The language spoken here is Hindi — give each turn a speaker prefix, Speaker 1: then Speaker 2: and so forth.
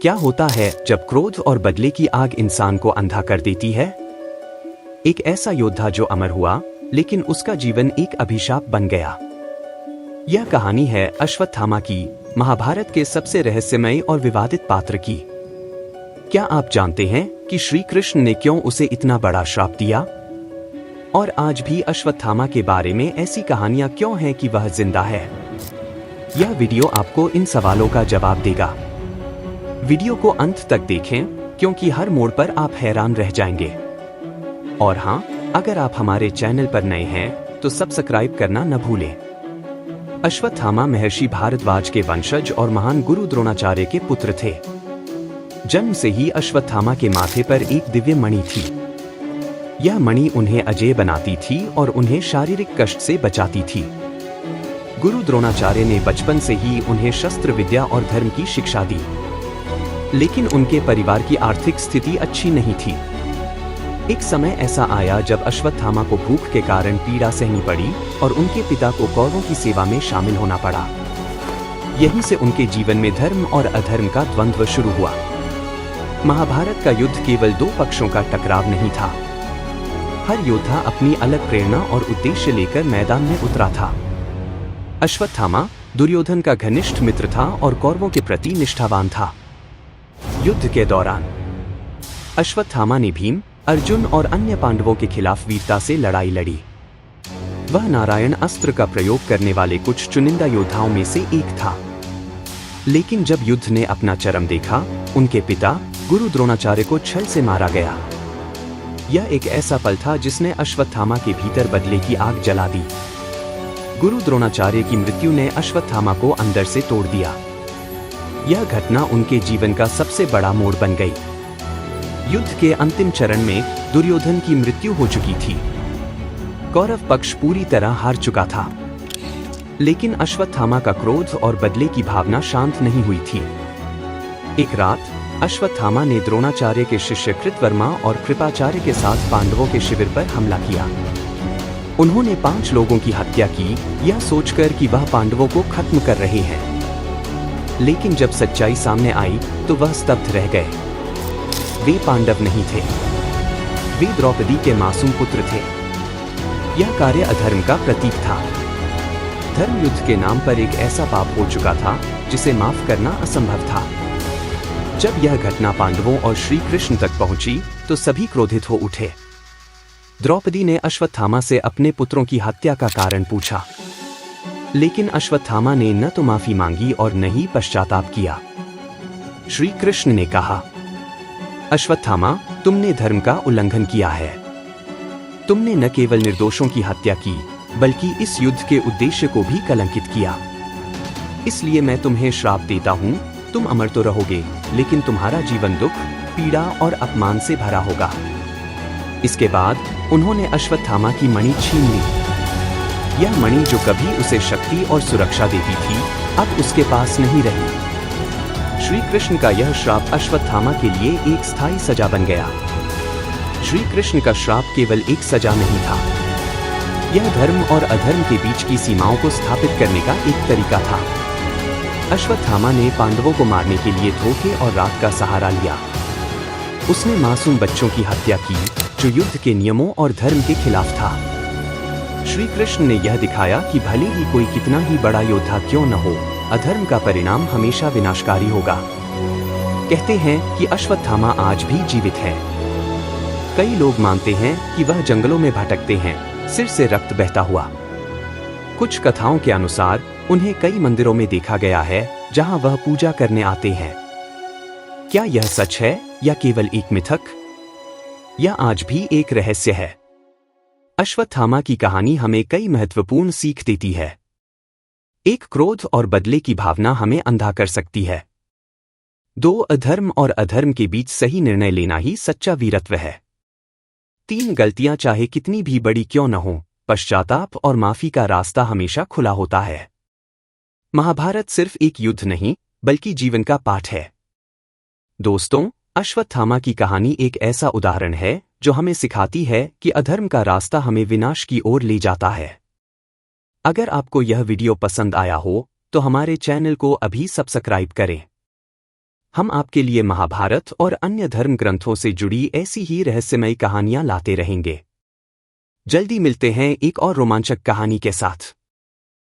Speaker 1: क्या होता है जब क्रोध और बदले की आग इंसान को अंधा कर देती है? एक ऐसा योद्धा जो अमर हुआ, लेकिन उसका जीवन एक अभिशाप बन गया। यह कहानी है अश्वत्थामा की, महाभारत के सबसे रहस्यमय और विवादित पात्र की। क्या आप जानते हैं कि श्री कृष्ण ने क्यों उसे इतना बड़ा श्राप दिया? और आज भी अश्वत्थामा के बारे में ऐसी कहानियां क्यों हैं कि वह जिंदा है? यह वीडियो आपको इन सवालों का जवाब देगा। वीडियो को अंत तक देखें, क्योंकि हर मोड़ पर आप हैरान रह जाएंगे। और हाँ, अगर आप हमारे चैनल पर नए हैं तो सब्सक्राइब करना न भूलें। अश्वत्थामा महर्षि भारद्वाज के वंशज और महान गुरु द्रोणाचार्य के पुत्र थे। जन्म से ही अश्वत्थामा के माथे पर एक दिव्य मणि थी। यह मणि उन्हें अजेय बनाती थी और उन्हें शारीरिक कष्ट से बचाती थी। गुरु द्रोणाचार्य ने बचपन से ही उन्हें शस्त्र विद्या और धर्म की शिक्षा दी, लेकिन उनके परिवार की आर्थिक स्थिति अच्छी नहीं थी। एक समय ऐसा आया जब अश्वत्थामा को भूख के कारण पीड़ा सहनी पड़ी और उनके पिता को कौरवों की सेवा में शामिल होना पड़ा। यहीं से उनके जीवन में धर्म और अधर्म का द्वंद्व शुरू हुआ। महाभारत का युद्ध केवल दो पक्षों का टकराव नहीं था। हर योद्धा अपनी अलग प्रेरणा और उद्देश्य लेकर मैदान में उतरा था। अश्वत्थामा दुर्योधन का घनिष्ठ मित्र था और कौरवों के प्रति निष्ठावान था। युद्ध के दौरान अश्वत्थामा ने भीम, अर्जुन और अन्य पांडवों के खिलाफ वीरता से लड़ाई लड़ी। वह नारायण अस्त्र का प्रयोग करने वाले कुछ चुनिंदा योद्धाओं में से एक था। लेकिन जब युद्ध ने अपना चरम देखा, उनके पिता गुरु द्रोणाचार्य को छल से मारा गया। यह एक ऐसा पल था जिसने अश्वत्थामा के भीतर बदले की आग जला दी। गुरु द्रोणाचार्य की मृत्यु ने अश्वत्थामा को अंदर से तोड़ दिया। यह घटना उनके जीवन का सबसे बड़ा मोड़ बन गई। युद्ध के अंतिम चरण में दुर्योधन की मृत्यु हो चुकी थी। कौरव पक्ष पूरी तरह हार चुका था। लेकिन अश्वत्थामा का क्रोध और बदले की भावना शांत नहीं हुई थी। एक रात अश्वत्थामा ने द्रोणाचार्य के शिष्य कृतवर्मा और कृपाचार्य के साथ पांडवों के शिविर पर हमला किया। उन्होंने 5 लोगों की हत्या की, यह सोचकर कि वह पांडवों को खत्म कर रहे हैं। लेकिन जब सच्चाई सामने आई तो वह स्तब्ध रह गए। वे पांडव नहीं थे, वे द्रौपदी के मासूम पुत्र थे। यह कार्य अधर्म का प्रतीक था। धर्म युद्ध के नाम पर एक ऐसा पाप हो चुका था जिसे माफ करना असंभव था। जब यह घटना पांडवों और श्री कृष्ण तक पहुंची तो सभी क्रोधित हो उठे। द्रौपदी ने अश्वत्थामा से अपने पुत्रों की हत्या का कारण पूछा, लेकिन अश्वत्थामा ने न तो माफी मांगी और न ही पश्चाताप किया। श्री कृष्ण ने कहा, अश्वत्थामा, तुमने धर्म का उल्लंघन किया है। तुमने न केवल निर्दोषों की हत्या की, बल्कि इस युद्ध के उद्देश्य को भी कलंकित किया। इसलिए मैं तुम्हें श्राप देता हूँ, तुम अमर तो रहोगे, लेकिन तुम्हारा जीवन दुख, पीड़ा और अपमान से भरा होगा। इसके बाद उन्होंने अश्वत्थामा की मणि छीन ली। यह मणि जो कभी उसे शक्ति और सुरक्षा देती थी, अब उसके पास नहीं रही। श्री कृष्ण का यह श्राप अश्वत्थामा के लिए एक स्थायी सजा बन गया। श्री कृष्ण का श्राप केवल एक सजा नहीं था, यह धर्म और अधर्म के बीच की सीमाओं को स्थापित करने का एक तरीका था। अश्वत्थामा ने पांडवों को मारने के लिए धोखे और रात का सहारा लिया। उसने मासूम बच्चों की हत्या की, जो युद्ध के नियमों और धर्म के खिलाफ था। श्री कृष्ण ने यह दिखाया कि भले ही कोई कितना ही बड़ा योद्धा क्यों न हो, अधर्म का परिणाम हमेशा विनाशकारी होगा। कहते हैं कि अश्वत्थामा आज भी जीवित है। कई लोग मानते हैं कि वह जंगलों में भटकते हैं, सिर से रक्त बहता हुआ। कुछ कथाओं के अनुसार उन्हें कई मंदिरों में देखा गया है, जहां वह पूजा करने आते हैं। क्या यह सच है या केवल एक मिथक? यह आज भी एक रहस्य है। अश्वत्थामा की कहानी हमें कई महत्वपूर्ण सीख देती है। एक, क्रोध और बदले की भावना हमें अंधा कर सकती है। 2, अधर्म और अधर्म के बीच सही निर्णय लेना ही सच्चा वीरत्व है। 3, गलतियां चाहे कितनी भी बड़ी क्यों न हो, पश्चाताप और माफी का रास्ता हमेशा खुला होता है। महाभारत सिर्फ एक युद्ध नहीं, बल्कि जीवन का पाठ है। दोस्तों, अश्वत्थामा की कहानी एक ऐसा उदाहरण है जो हमें सिखाती है कि अधर्म का रास्ता हमें विनाश की ओर ले जाता है। अगर आपको यह वीडियो पसंद आया हो तो हमारे चैनल को अभी सब्सक्राइब करें। हम आपके लिए महाभारत और अन्य धर्म ग्रंथों से जुड़ी ऐसी ही रहस्यमयी कहानियां लाते रहेंगे। जल्दी मिलते हैं एक और रोमांचक कहानी के साथ।